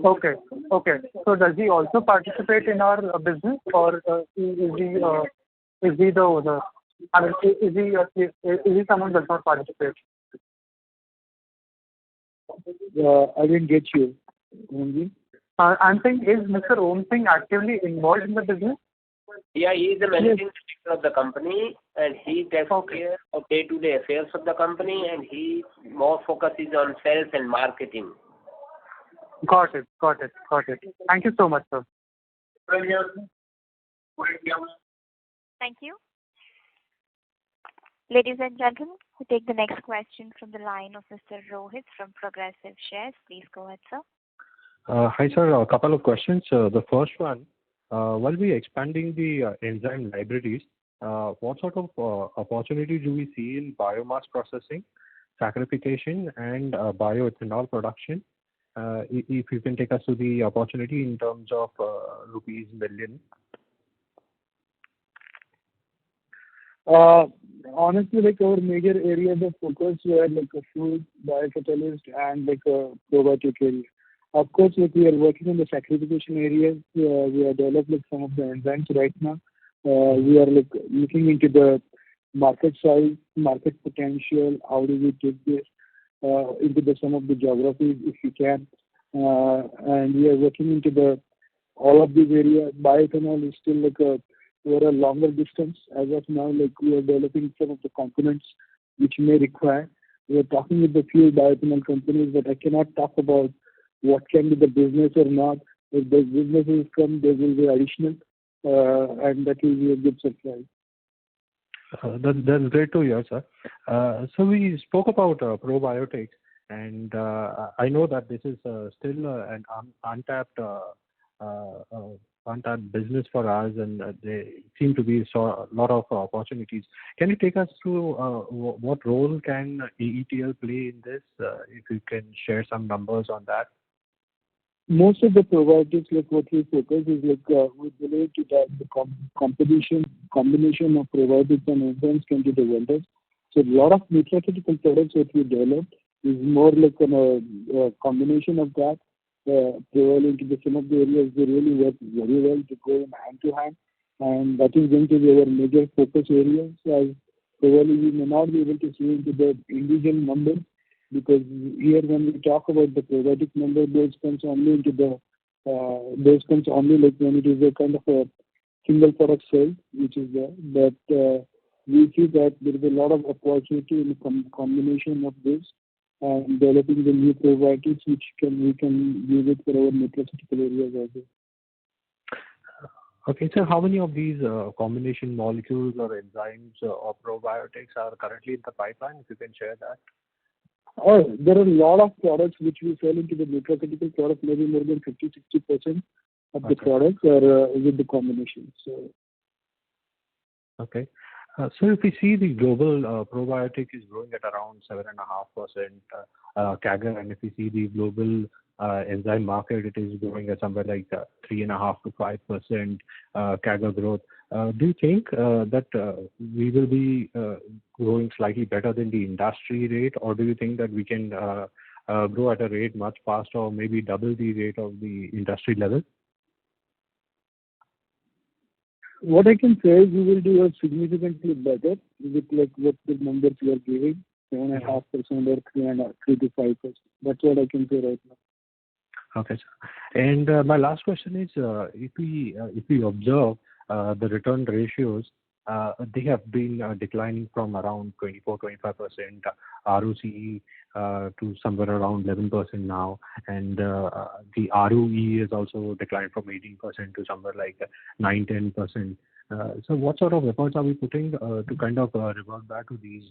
Okay. Okay. So does he also participate in our business, or is he the owner? I mean, is he someone who does not participate? I didn't get you. I'm saying, is Mr. Om Singh actively involved in the business? Yeah, he is the managing director of the company, and he takes care of day-to-day affairs of the company, and he more focuses on sales and marketing. Got it. Thank you so much, sir. Thank you. Ladies and gentlemen, we take the next question from the line of Mr. Rohit from Progressive Shares. Please go ahead, sir. Hi, sir. A couple of questions. The first one, while we expanding the enzyme libraries, what sort of opportunity do we see in biomass processing, saccharification, and bioethanol production? If you can take us to the opportunity in terms of rupees million. Honestly, like our major areas of focus were like a food, biocatalyst, and like a probiotic area. Of course, like we are working on the saccharification areas. We have developed like some of the enzymes right now. We are like looking into the market size, market potential. How do we take this into some of the geographies if we can? And we are working into all of these areas. Bioethanol is still like over a longer distance. As of now, like we are developing some of the components which may require. We are talking with a few bioethanol companies, but I cannot talk about what can be the business or not. If the businesses come, there will be additional, and that will be a good surprise. That's great to hear, sir. So we spoke about probiotics, and I know that this is still an untapped business for us, and there seem to be a lot of opportunities. Can you take us through what role can AETL play in this? If you can share some numbers on that. Most of the probiotics, like what we focus is like we believe that the combination of probiotics and enzymes can be the vendors. So a lot of nutraceutical products that we developed is more like a combination of that. Probably into some of the areas they really work very well to go in hand to hand, and that is going to be our major focus areas. As probably we may not be able to see into the individual numbers, because here when we talk about the probiotic number, those comes only like when it is a kind of a single product sale which is there. But we see that there is a lot of opportunity in the combination of this and developing the new probiotics which we can use it for our nutraceutical areas as well. Okay, so how many of these combination molecules or enzymes or probiotics are currently in the pipeline? If you can share that. Oh, there are a lot of products which we sell into the nutraceutical products. Maybe more than 50-60% of the products are with the combination. So. Okay. So if we see the global probiotic is growing at around 7.5% CAGR, and if we see the global enzyme market, it is growing at somewhere like 3.5 to 5% CAGR growth. Do you think that we will be growing slightly better than the industry rate, or do you think that we can grow at a rate much faster, or maybe double the rate of the industry level? What I can say is we will do a significantly better with like what the numbers you are giving, 7.5% or 3 to 5%. That's what I can say right now. Okay, sir. And my last question is, if we observe the return ratios, they have been declining from around 24-25% ROCE to somewhere around 11% now, and the ROE is also declined from 18% to somewhere like 9-10%. So what sort of efforts are we putting to kind of revert back to these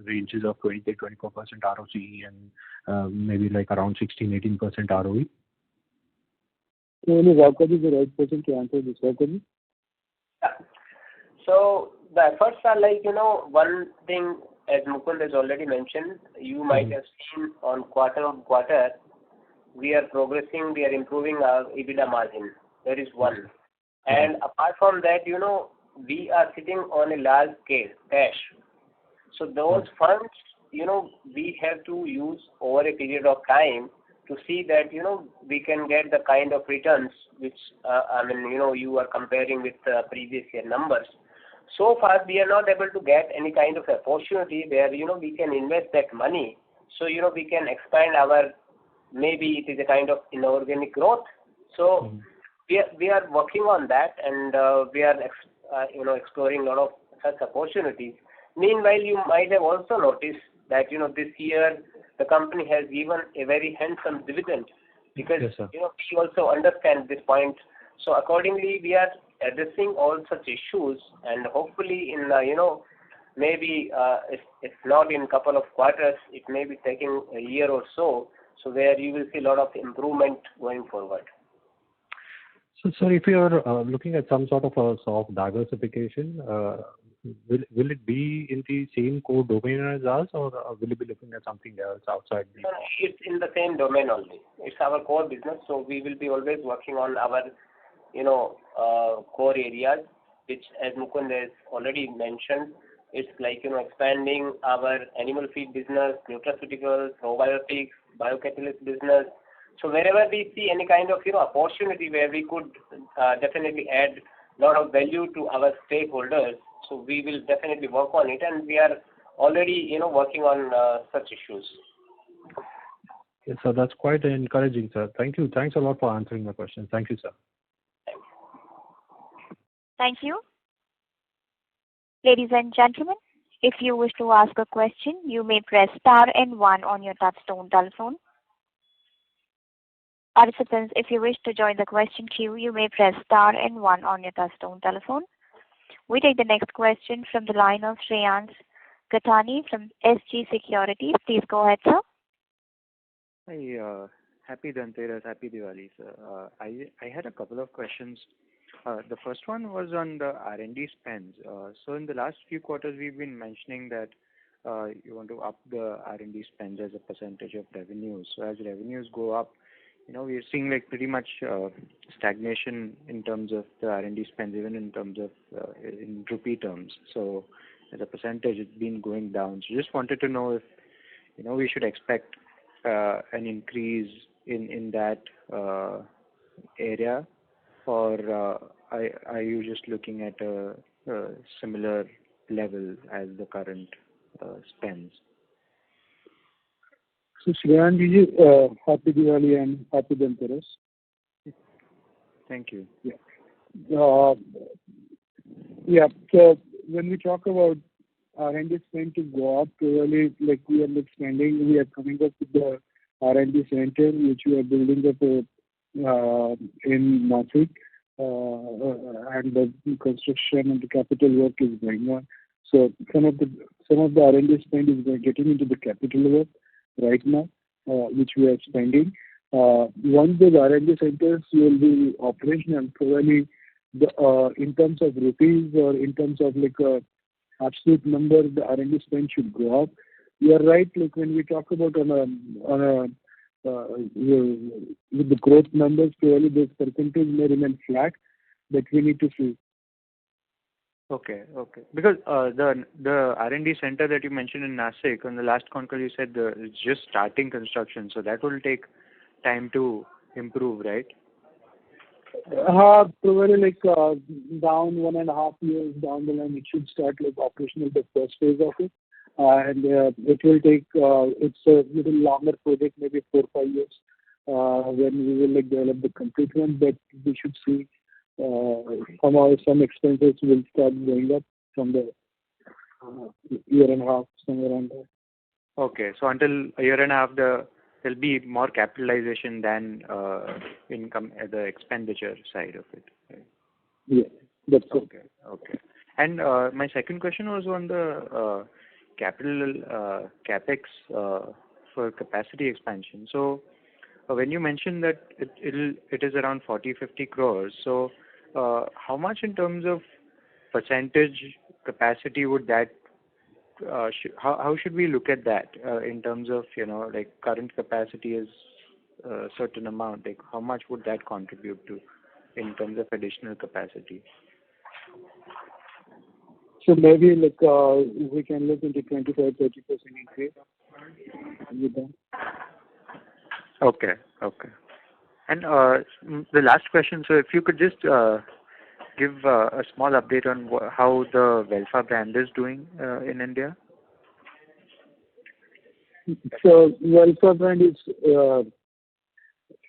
ranges of 23-24% ROCE and maybe like around 16-18% ROE? So, Rauka is the right person to answer this. Rauka? So the efforts are like, one thing, as Mukund has already mentioned, you might have seen on quarter-on-quarter, we are progressing, we are improving our EBITDA margin. That is one. And apart from that, we are sitting on a large scale, cash. So those funds, we have to use over a period of time to see that, we can get the kind of returns which, you are comparing with previous year numbers. So far, we are not able to get any kind of opportunity where, we can invest that money. So, we can expand our, maybe it is a kind of inorganic growth. So we are working on that, and we are, exploring a lot of such opportunities. Meanwhile, you might have also noticed that, this year the company has given a very handsome dividend because, we also understand this point. So accordingly, we are addressing all such issues, and hopefully in, maybe if not in couple of quarters, it may be taking a year or so, where you will see a lot of improvement going forward. So, sir, if you are looking at some sort of a soft diversification, will it be in the same core domain as us, or will you be looking at something else outside the? It's in the same domain only. It's our core business, so we will be always working on our, core areas, which, as Mukund has already mentioned, it's like, expanding our animal feed business, nutraceuticals, probiotics, biocatalyst business. So wherever we see any kind of, opportunity where we could definitely add a lot of value to our stakeholders, so we will definitely work on it, and we are already, working on such issues. Yes, sir, that's quite encouraging, sir. Thank you. Thanks a lot for answering my question. Thank you, sir. Thank you. Ladies and gentlemen, if you wish to ask a question, you may press star and 1 on your touchtone telephone. Participants, if you wish to join the question queue, you may press star and 1 on your touchtone telephone. We take the next question from the line of Shreyans Gathani from SG Securities. Please go ahead, sir. Hi, happy Dhanteras, happy Diwali, sir. I had a couple of questions. The first one was on the R&D spends. So in the last few quarters, we've been mentioning that you want to up the R&D spends as a percentage of revenues. So as revenues go up, we're seeing like pretty much stagnation in terms of the R&D spends, even in terms of in rupee terms. So as a percentage, it's been going down. So just wanted to know if we should expect an increase in that area, or are you just looking at a similar level as the current spends? So Shreyan, happy Diwali and happy Dhanteras. Thank you. So when we talk about R&D spend to go up, really, like we are expanding, we are coming up with the R&D center which we are building up in Nashik, and the construction and the capital work is going on. So some of the R&D spend is getting into the capital work right now, which we are spending. Once the R&D centers will be operational, probably in terms of rupees or in terms of like absolute number, the R&D spend should go up. You are right. Like when we talk about with the growth numbers, probably this percentage may remain flat, but we need to see. Okay, okay. Because the R&D center that you mentioned in Nashik, on the last Concall you said it's just starting construction, so that will take time to improve, right? Probably down 1.5 years down the line, it should start operational, the first phase of it. And it will take, it's a little longer project, maybe 4-5 years, when we will develop the complete one. But we should see some expenses will start going up from the year and a half, somewhere around there. Okay, so until a year and a half, there'll be more capitalization than income at the expenditure side of it. Right? Yeah, that's good. Okay, okay. And my second question was on the capital capex for capacity expansion. So when you mentioned that it is around 40-50 crores, so how much in terms of percentage capacity would that? How should we look at that in terms of current capacity is a certain amount? Like how much would that contribute to in terms of additional capacity? So maybe we can look into 25-30% increase with that. Okay, okay. And the last question, so if you could just give a small update on how the Welfa brand is doing in India. So Welfa brand is,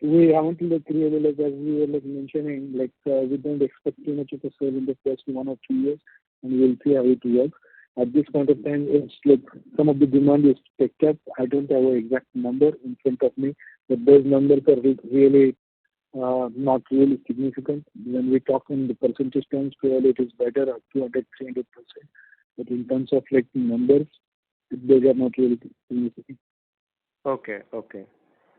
we haven't really, as we were mentioning, we don't expect too much of a sale in the first 1 or 2 years, and we'll see how it works. At this point of time, it's some of the demand is picked up. I don't have an exact number in front of me, but those numbers are really not really significant. When we talk in the percentage terms, probably it is better at 200-300%. But in terms of numbers, those are not really significant. Okay, okay.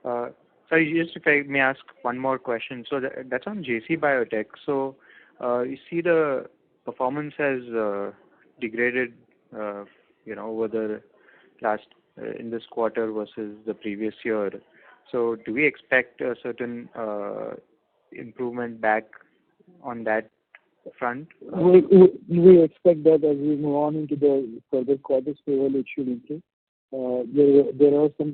Sorry, just if I may ask one more question. So that's on JC Biotech. So you see the performance has degraded, over the last in this quarter versus the previous year. So do we expect a certain improvement back on that front? We expect that as we move on into the further quarters, probably it should improve. There are some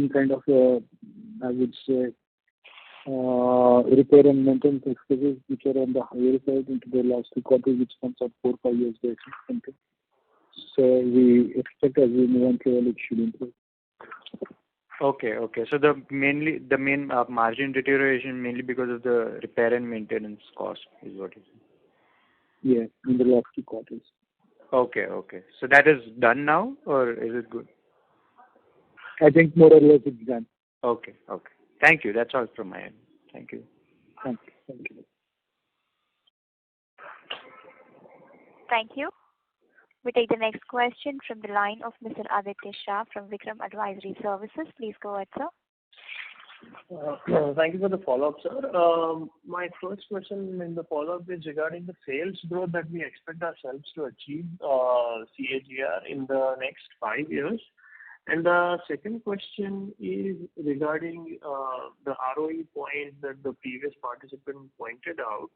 kind of I would say repair and maintenance expenses which are on the higher side into the last 2 quarters, which comes out 4-5 years back. So we expect as we move on, probably it should improve. Okay, okay. So the main margin deterioration mainly because of the repair and maintenance cost is what you say? Yeah, in the last 2 quarters. Okay, okay. So that is done now, or is it good? I think more or less it's done. Okay, okay. Thank you. That's all from my end. Thank you. Thank you. Thank you. Thank you. We take the next question from the line of Mr. Aditya Shah from Vikram Advisory Services. Please go ahead, sir. Thank you for the follow-up, sir. My first question in the follow-up is regarding the sales growth that we expect ourselves to achieve CAGR in the next 5 years. And the second question is regarding the ROE point that the previous participant pointed out.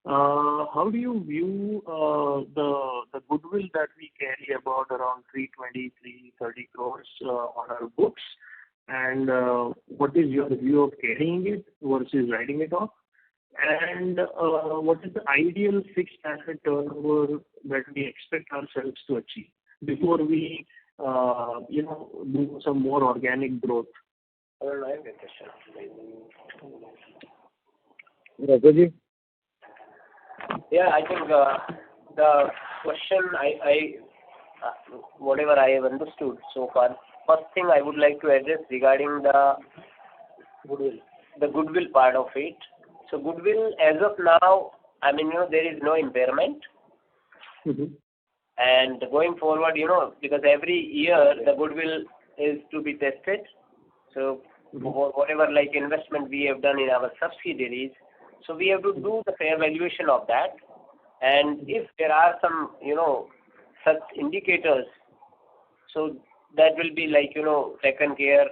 How do you view the goodwill that we carry about around 320-330 crores on our books? And what is your view of carrying it versus writing it off? And what is the ideal fixed asset turnover that we expect ourselves to achieve before we do some more organic growth? Raghaji? Yeah, I think the question whatever I have understood so far, first thing I would like to address regarding the goodwill part of it. So goodwill as of now, there is no impairment. Mm-hmm. And going forward, because every year the goodwill is to be tested. So whatever investment we have done in our subsidiaries, so we have to do the fair valuation of that. And if there are some, such indicators, so that will be taken care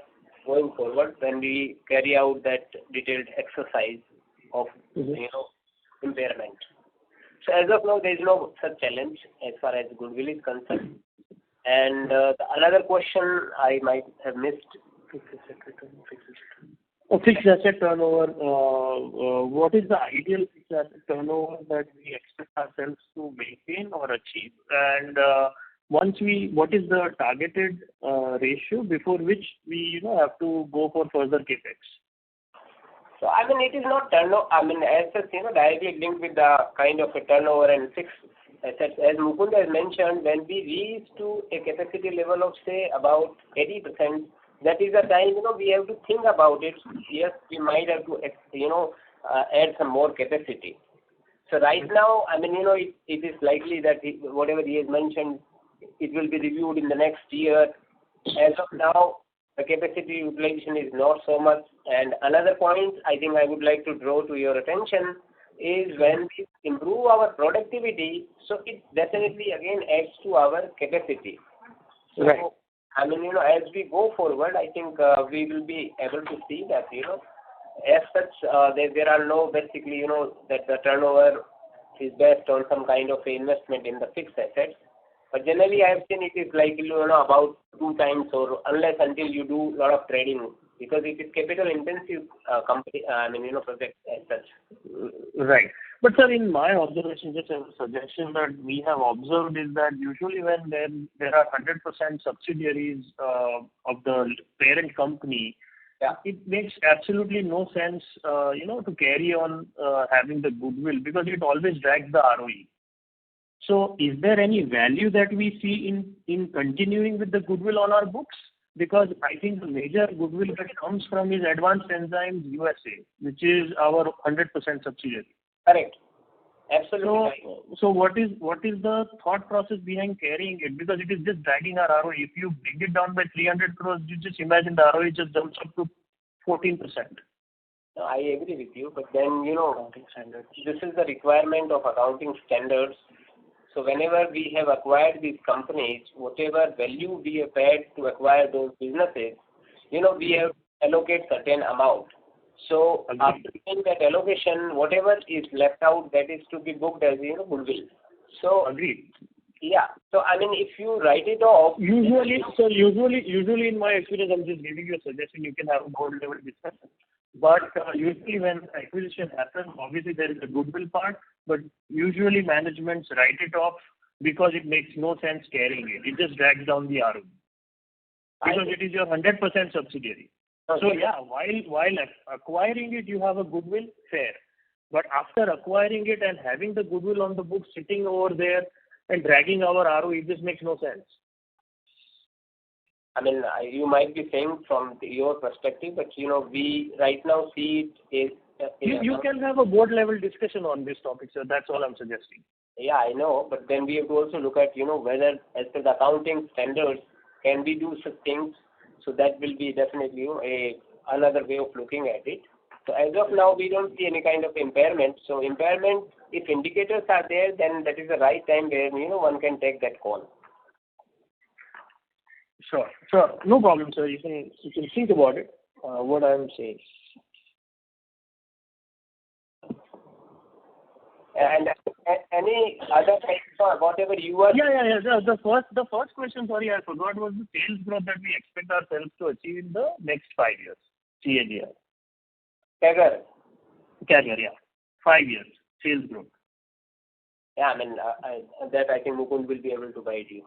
going forward when we carry out that detailed exercise of, impairment. So as of now, there is no such challenge as far as goodwill is concerned. And the another question I might have missed. Fixed asset turnover. What is the ideal fixed asset turnover that we expect ourselves to maintain or achieve? And what is the targeted ratio before which we have to go for further capex? So I mean, it is not turnover. I mean, as such, directly linked with the kind of a turnover and fixed assets. As Mukund has mentioned, when we reach to a capacity level of say about 80%, that is the time we have to think about it. Yes, we might have to add some more capacity. So right now, I mean, it is likely that whatever he has mentioned, it will be reviewed in the next year. As of now, the capacity utilization is not so much. And another point I think I would like to draw to your attention is when we improve our productivity, so it definitely again adds to our capacity. So, right. I mean, as we go forward, I think we will be able to see that, as such, there are no basically, that the turnover is based on some kind of investment in the fixed assets. But generally, I have seen it is like, about 2 times or unless until you do a lot of trading because it is capital intensive company, project as such. Right. But sir, in my observation, just a suggestion that we have observed is that usually when there are 100% subsidiaries of the parent company, it makes absolutely no sense, to carry on having the goodwill because it always drags the ROE. So is there any value that we see in continuing with the goodwill on our books? Because I think the major goodwill that comes from is Advanced Enzymes USA, which is our 100% subsidiary. Correct. Absolutely. So what is the thought process behind carrying it? Because it is just dragging our ROE. If you bring it down by 300 crores, you just imagine the ROE just jumps up to 14%. No, I agree with you, but then, this is the requirement of accounting standards. So whenever we have acquired these companies, whatever value we have paid to acquire those businesses, we have to allocate certain amount. So after doing that allocation, whatever is left out, that is to be booked as, goodwill. So agreed. Yeah. So I mean, if you write it off. Usually in my experience, I'm just giving you a suggestion. You can have a board level discussion. But usually when acquisition happens, obviously there is a goodwill part, but usually managements write it off because it makes no sense carrying it. It just drags down the ROE. Because it is your 100% subsidiary. Okay. So yeah, while acquiring it, you have a goodwill, fair. But after acquiring it and having the goodwill on the books sitting over there and dragging our ROE, it just makes no sense. I mean, you might be saying from your perspective, but we right now see it is. You can have a board level discussion on this topic, sir. That's all I'm suggesting. Yeah, I know, but then we have to also look at whether as per the accounting standards can we do such things. So that will be definitely another way of looking at it. So as of now, we don't see any kind of impairment. So impairment, if indicators are there, then that is the right time where one can take that call. Sure. No problem, sir. You can think about it. What I'm saying. And any other questions or whatever you are. Yeah. The first question, sorry, I forgot, was the sales growth that we expect ourselves to achieve in the next 5 years. CAGR. CAGR, yeah. 5 years sales growth. Yeah, I mean that I think Mukund will be able to guide you.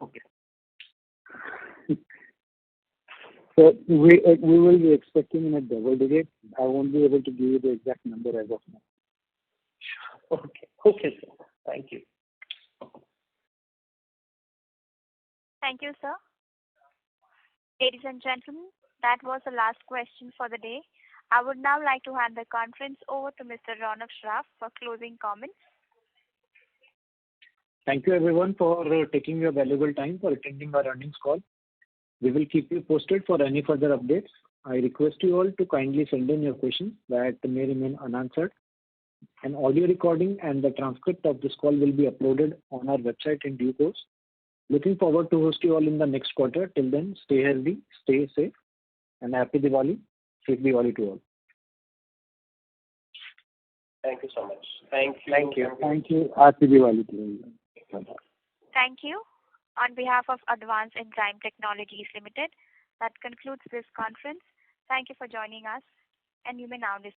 Okay. So we will be expecting in a double digit. I won't be able to give you the exact number as of now. Okay, sir. Thank you. Thank you, sir. Ladies and gentlemen, that was the last question for the day. I would now like to hand the conference over to Mr. Ronak Shroff for closing comments. Thank you everyone for taking your valuable time for attending our earnings call. We will keep you posted for any further updates. I request you all to kindly send in your questions that may remain unanswered. An audio recording and the transcript of this call will be uploaded on our website in due course. Looking forward to host you all in the next quarter. Till then, stay healthy, stay safe, and happy Diwali. Happy Diwali to all. Thank you so much. Thank you. Thank you. Thank you. Happy Diwali to you. Bye-bye. Thank you. On behalf of Advanced Enzyme Technologies Limited, that concludes this conference. Thank you for joining us, and you may now disconnect.